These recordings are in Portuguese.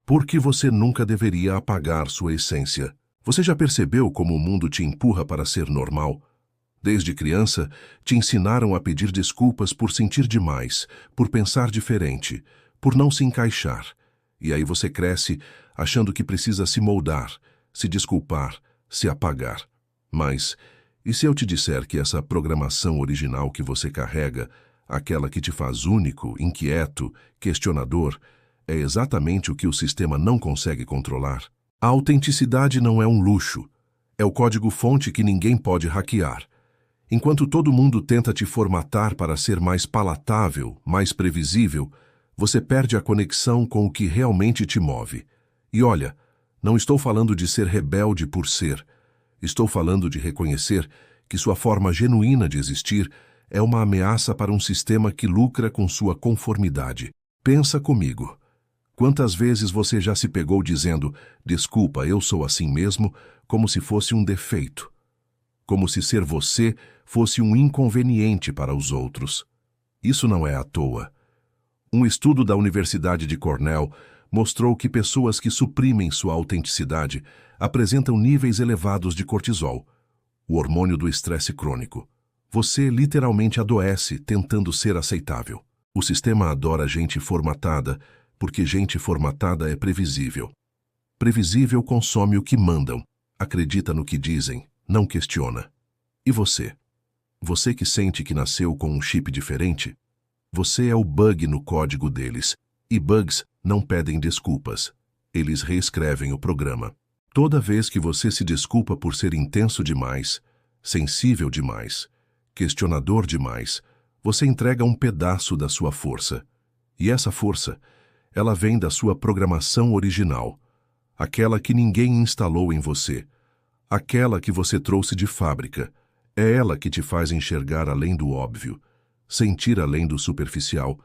Por que você nunca deveria apagar sua essência? Você já percebeu como o mundo te empurra para ser normal? Desde criança, te ensinaram a pedir desculpas por sentir demais, por pensar diferente, por não se encaixar. E aí você cresce achando que precisa se moldar, se desculpar, se apagar. Mas, e se eu te disser que essa programação original que você carrega, aquela que te faz único, inquieto, questionador, é exatamente o que o sistema não consegue controlar? A autenticidade não é um luxo. É o código-fonte que ninguém pode hackear. Enquanto todo mundo tenta te formatar para ser mais palatável, mais previsível, você perde a conexão com o que realmente te move. E olha, não estou falando de ser rebelde por ser. Estou falando de reconhecer que sua forma genuína de existir é uma ameaça para um sistema que lucra com sua conformidade. Pensa comigo. Quantas vezes você já se pegou dizendo, desculpa, eu sou assim mesmo, como se fosse um defeito? Como se ser você fosse um inconveniente para os outros. Isso não é à toa. Um estudo da Universidade de Cornell mostrou que pessoas que suprimem sua autenticidade apresentam níveis elevados de cortisol, o hormônio do estresse crônico. Você literalmente adoece tentando ser aceitável. O sistema adora gente formatada, porque gente formatada é previsível. Previsível consome o que mandam, acredita no que dizem, não questiona. E você? Você que sente que nasceu com um chip diferente? Você é o bug no código deles, e bugs não pedem desculpas. Eles reescrevem o programa. Toda vez que você se desculpa por ser intenso demais, sensível demais, questionador demais, você entrega um pedaço da sua força. E essa força, ela vem da sua programação original, aquela que ninguém instalou em você, aquela que você trouxe de fábrica. É ela que te faz enxergar além do óbvio, sentir além do superficial,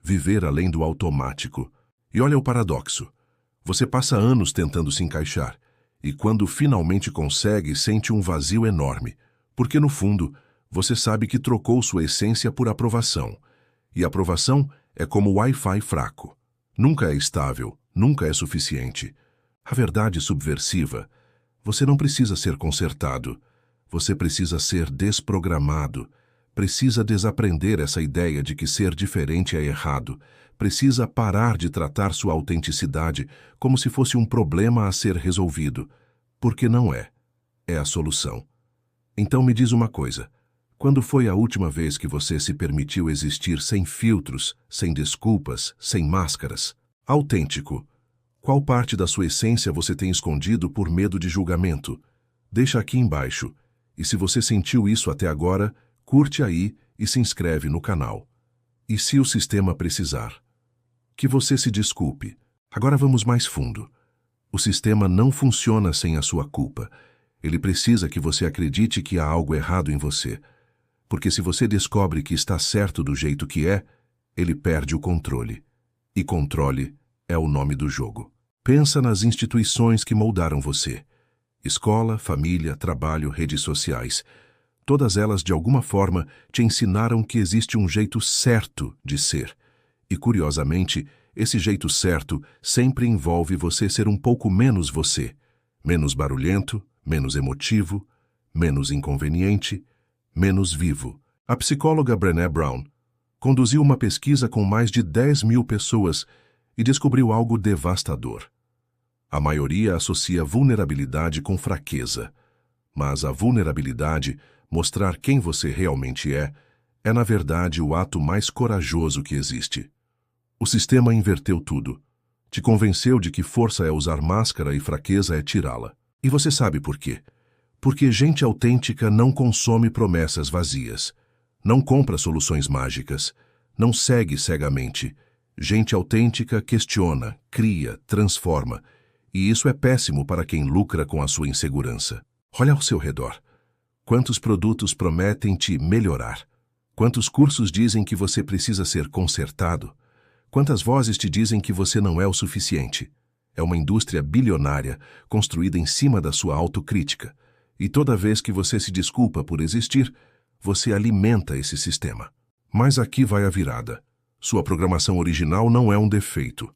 viver além do automático. E olha o paradoxo. Você passa anos tentando se encaixar, e quando finalmente consegue, sente um vazio enorme, porque no fundo, você sabe que trocou sua essência por aprovação. E aprovação é como Wi-Fi fraco. Nunca é estável, nunca é suficiente. A verdade subversiva: você não precisa ser consertado. Você precisa ser desprogramado. Precisa desaprender essa ideia de que ser diferente é errado. Precisa parar de tratar sua autenticidade como se fosse um problema a ser resolvido. Porque não é. É a solução. Então me diz uma coisa. Quando foi a última vez que você se permitiu existir sem filtros, sem desculpas, sem máscaras? Autêntico. Qual parte da sua essência você tem escondido por medo de julgamento? Deixa aqui embaixo. E se você sentiu isso até agora, curte aí e se inscreve no canal. E se o sistema precisar? Que você se desculpe. Agora vamos mais fundo. O sistema não funciona sem a sua culpa. Ele precisa que você acredite que há algo errado em você. Porque se você descobre que está certo do jeito que é, ele perde o controle. E controle é o nome do jogo. Pensa nas instituições que moldaram você. Escola, família, trabalho, redes sociais. Todas elas, de alguma forma, te ensinaram que existe um jeito certo de ser. E, curiosamente, esse jeito certo sempre envolve você ser um pouco menos você. Menos barulhento, menos emotivo, menos inconveniente, menos vivo. A psicóloga Brené Brown conduziu uma pesquisa com mais de 10.000 pessoas e descobriu algo devastador. A maioria associa vulnerabilidade com fraqueza, mas a vulnerabilidade, mostrar quem você realmente é na verdade o ato mais corajoso que existe. O sistema inverteu tudo. Te convenceu de que força é usar máscara e fraqueza é tirá-la. E você sabe por quê? Porque gente autêntica não consome promessas vazias, não compra soluções mágicas, não segue cegamente. Gente autêntica questiona, cria, transforma. E isso é péssimo para quem lucra com a sua insegurança. Olha ao seu redor. Quantos produtos prometem te melhorar? Quantos cursos dizem que você precisa ser consertado? Quantas vozes te dizem que você não é o suficiente? É uma indústria bilionária construída em cima da sua autocrítica. E toda vez que você se desculpa por existir, você alimenta esse sistema. Mas aqui vai a virada. Sua programação original não é um defeito.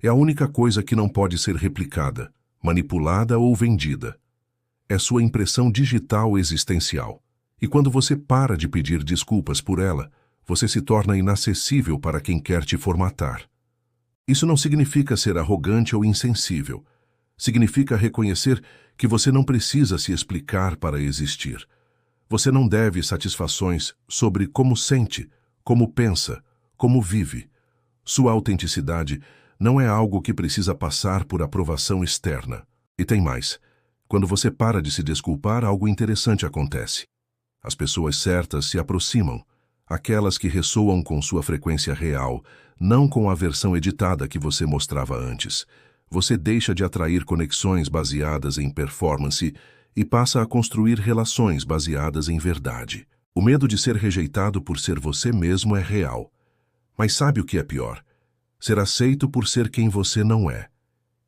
É a única coisa que não pode ser replicada, manipulada ou vendida. É sua impressão digital existencial. E quando você para de pedir desculpas por ela, você se torna inacessível para quem quer te formatar. Isso não significa ser arrogante ou insensível. Significa reconhecer que você não precisa se explicar para existir. Você não deve satisfações sobre como sente, como pensa, como vive. Sua autenticidade não é algo que precisa passar por aprovação externa. E tem mais. Quando você para de se desculpar, algo interessante acontece. As pessoas certas se aproximam, aquelas que ressoam com sua frequência real, não com a versão editada que você mostrava antes. Você deixa de atrair conexões baseadas em performance e passa a construir relações baseadas em verdade. O medo de ser rejeitado por ser você mesmo é real. Mas sabe o que é pior? Ser aceito por ser quem você não é.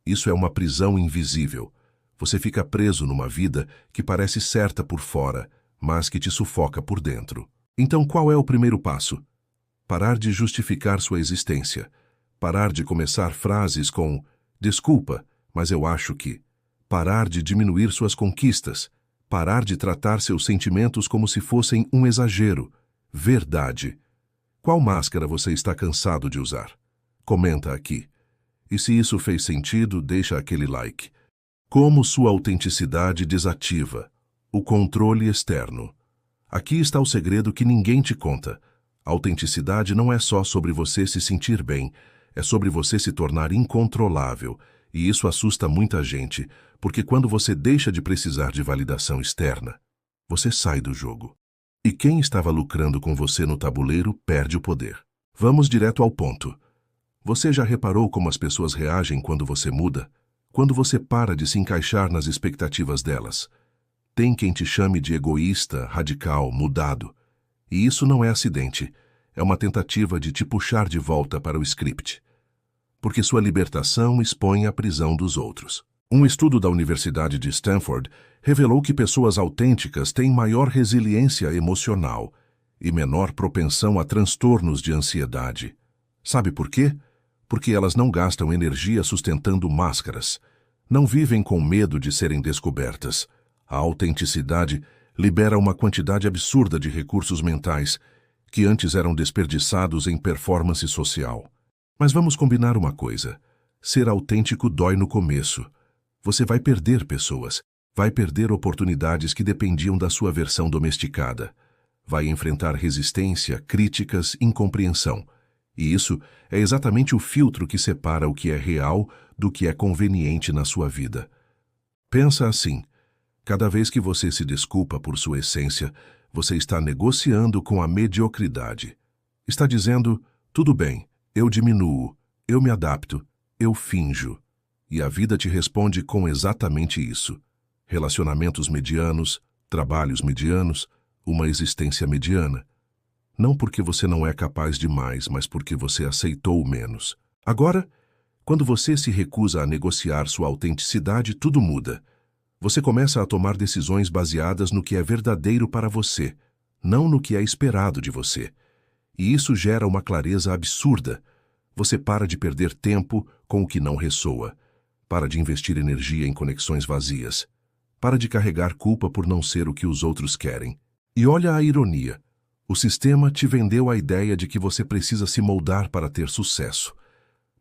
Isso é uma prisão invisível. Você fica preso numa vida que parece certa por fora, mas que te sufoca por dentro. Então qual é o primeiro passo? Parar de justificar sua existência. Parar de começar frases com "desculpa, mas eu acho que". Parar de diminuir suas conquistas. Parar de tratar seus sentimentos como se fossem um exagero. Verdade. Qual máscara você está cansado de usar? Comenta aqui. E se isso fez sentido, deixa aquele like. Como sua autenticidade desativa o controle externo. Aqui está o segredo que ninguém te conta. A autenticidade não é só sobre você se sentir bem, é sobre você se tornar incontrolável. E isso assusta muita gente, porque quando você deixa de precisar de validação externa, você sai do jogo. E quem estava lucrando com você no tabuleiro perde o poder. Vamos direto ao ponto. Você já reparou como as pessoas reagem quando você muda? Quando você para de se encaixar nas expectativas delas? Tem quem te chame de egoísta, radical, mudado. E isso não é acidente. É uma tentativa de te puxar de volta para o script. Porque sua libertação expõe a prisão dos outros. Um estudo da Universidade de Stanford revelou que pessoas autênticas têm maior resiliência emocional e menor propensão a transtornos de ansiedade. Sabe por quê? Porque elas não gastam energia sustentando máscaras. Não vivem com medo de serem descobertas. A autenticidade libera uma quantidade absurda de recursos mentais que antes eram desperdiçados em performance social. Mas vamos combinar uma coisa. Ser autêntico dói no começo. Você vai perder pessoas, vai perder oportunidades que dependiam da sua versão domesticada. Vai enfrentar resistência, críticas, incompreensão. E isso é exatamente o filtro que separa o que é real do que é conveniente na sua vida. Pensa assim. Cada vez que você se desculpa por sua essência, você está negociando com a mediocridade. Está dizendo, tudo bem, eu diminuo, eu me adapto, eu finjo. E a vida te responde com exatamente isso. Relacionamentos medianos, trabalhos medianos, uma existência mediana. Não porque você não é capaz de mais, mas porque você aceitou menos. Agora, quando você se recusa a negociar sua autenticidade, tudo muda. Você começa a tomar decisões baseadas no que é verdadeiro para você, não no que é esperado de você. E isso gera uma clareza absurda. Você para de perder tempo com o que não ressoa. Para de investir energia em conexões vazias. Para de carregar culpa por não ser o que os outros querem. E olha a ironia. O sistema te vendeu a ideia de que você precisa se moldar para ter sucesso.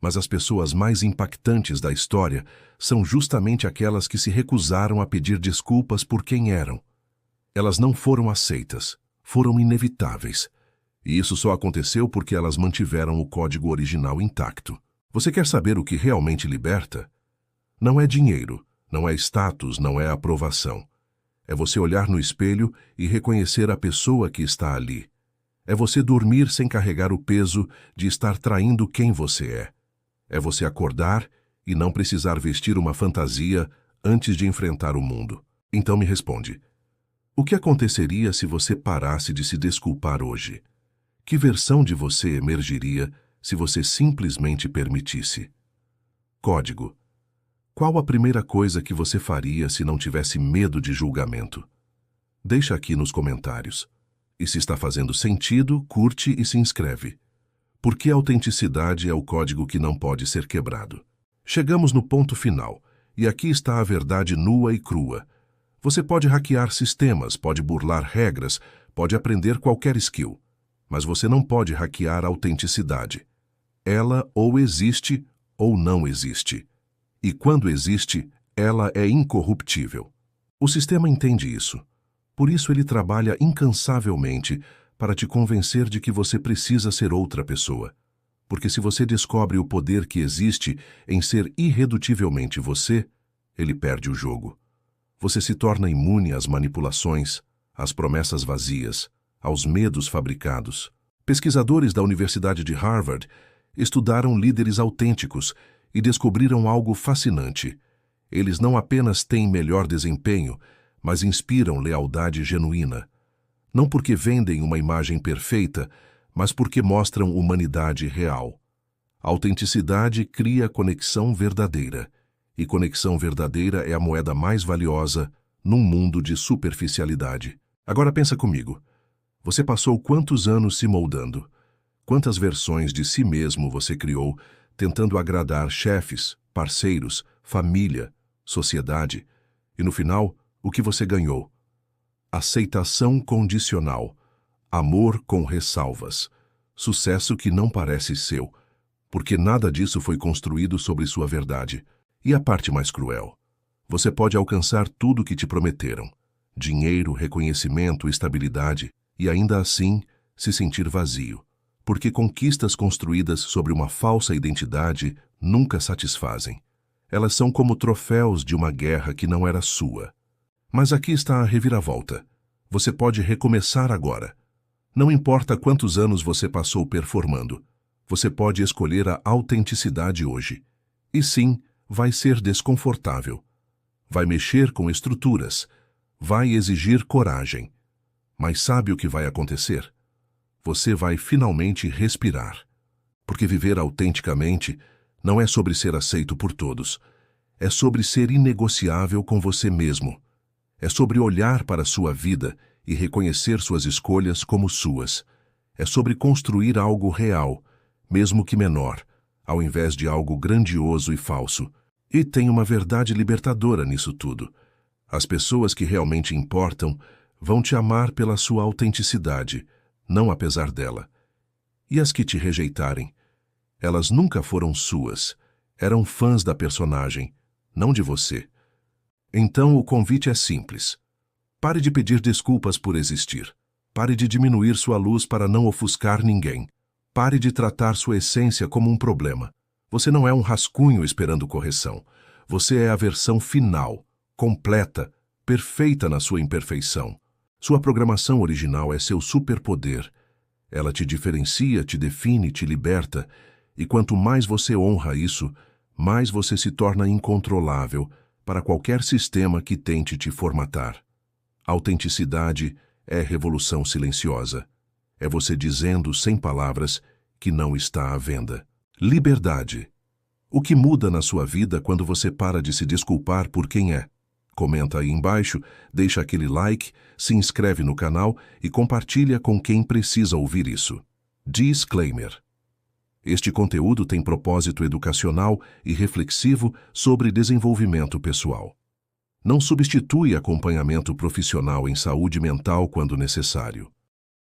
Mas as pessoas mais impactantes da história são justamente aquelas que se recusaram a pedir desculpas por quem eram. Elas não foram aceitas, foram inevitáveis. E isso só aconteceu porque elas mantiveram o código original intacto. Você quer saber o que realmente liberta? Não é dinheiro, não é status, não é aprovação. É você olhar no espelho e reconhecer a pessoa que está ali. É você dormir sem carregar o peso de estar traindo quem você é. É você acordar e não precisar vestir uma fantasia antes de enfrentar o mundo. Então me responde. O que aconteceria se você parasse de se desculpar hoje? Que versão de você emergiria se você simplesmente permitisse? Código. Qual a primeira coisa que você faria se não tivesse medo de julgamento? Deixa aqui nos comentários. E se está fazendo sentido, curte e se inscreve. Porque a autenticidade é o código que não pode ser quebrado. Chegamos no ponto final, e aqui está a verdade nua e crua. Você pode hackear sistemas, pode burlar regras, pode aprender qualquer skill, mas você não pode hackear a autenticidade. Ela ou existe ou não existe. E quando existe, ela é incorruptível. O sistema entende isso. Por isso ele trabalha incansavelmente para te convencer de que você precisa ser outra pessoa. Porque se você descobre o poder que existe em ser irredutivelmente você, ele perde o jogo. Você se torna imune às manipulações, às promessas vazias, aos medos fabricados. Pesquisadores da Universidade de Harvard estudaram líderes autênticos e descobriram algo fascinante. Eles não apenas têm melhor desempenho, mas inspiram lealdade genuína. Não porque vendem uma imagem perfeita, mas porque mostram humanidade real. A autenticidade cria conexão verdadeira, e conexão verdadeira é a moeda mais valiosa num mundo de superficialidade. Agora pensa comigo. Você passou quantos anos se moldando? Quantas versões de si mesmo você criou, tentando agradar chefes, parceiros, família, sociedade? E no final, o que você ganhou? Aceitação condicional, amor com ressalvas, sucesso que não parece seu, porque nada disso foi construído sobre sua verdade. E a parte mais cruel? Você pode alcançar tudo o que te prometeram: dinheiro, reconhecimento, estabilidade, e ainda assim se sentir vazio, porque conquistas construídas sobre uma falsa identidade nunca satisfazem. Elas são como troféus de uma guerra que não era sua. Mas aqui está a reviravolta. Você pode recomeçar agora. Não importa quantos anos você passou performando, você pode escolher a autenticidade hoje. E sim, vai ser desconfortável. Vai mexer com estruturas. Vai exigir coragem. Mas sabe o que vai acontecer? Você vai finalmente respirar. Porque viver autenticamente não é sobre ser aceito por todos. É sobre ser inegociável com você mesmo. É sobre olhar para sua vida e reconhecer suas escolhas como suas. É sobre construir algo real, mesmo que menor, ao invés de algo grandioso e falso. E tem uma verdade libertadora nisso tudo. As pessoas que realmente importam vão te amar pela sua autenticidade, não apesar dela. E as que te rejeitarem? Elas nunca foram suas. Eram fãs da personagem, não de você. Então o convite é simples. Pare de pedir desculpas por existir. Pare de diminuir sua luz para não ofuscar ninguém. Pare de tratar sua essência como um problema. Você não é um rascunho esperando correção. Você é a versão final, completa, perfeita na sua imperfeição. Sua programação original é seu superpoder. Ela te diferencia, te define, te liberta. E quanto mais você honra isso, mais você se torna incontrolável para qualquer sistema que tente te formatar. Autenticidade é revolução silenciosa. É você dizendo sem palavras que não está à venda. Liberdade. O que muda na sua vida quando você para de se desculpar por quem é? Comenta aí embaixo, deixa aquele like, se inscreve no canal e compartilha com quem precisa ouvir isso. Disclaimer. Este conteúdo tem propósito educacional e reflexivo sobre desenvolvimento pessoal. Não substitui acompanhamento profissional em saúde mental quando necessário.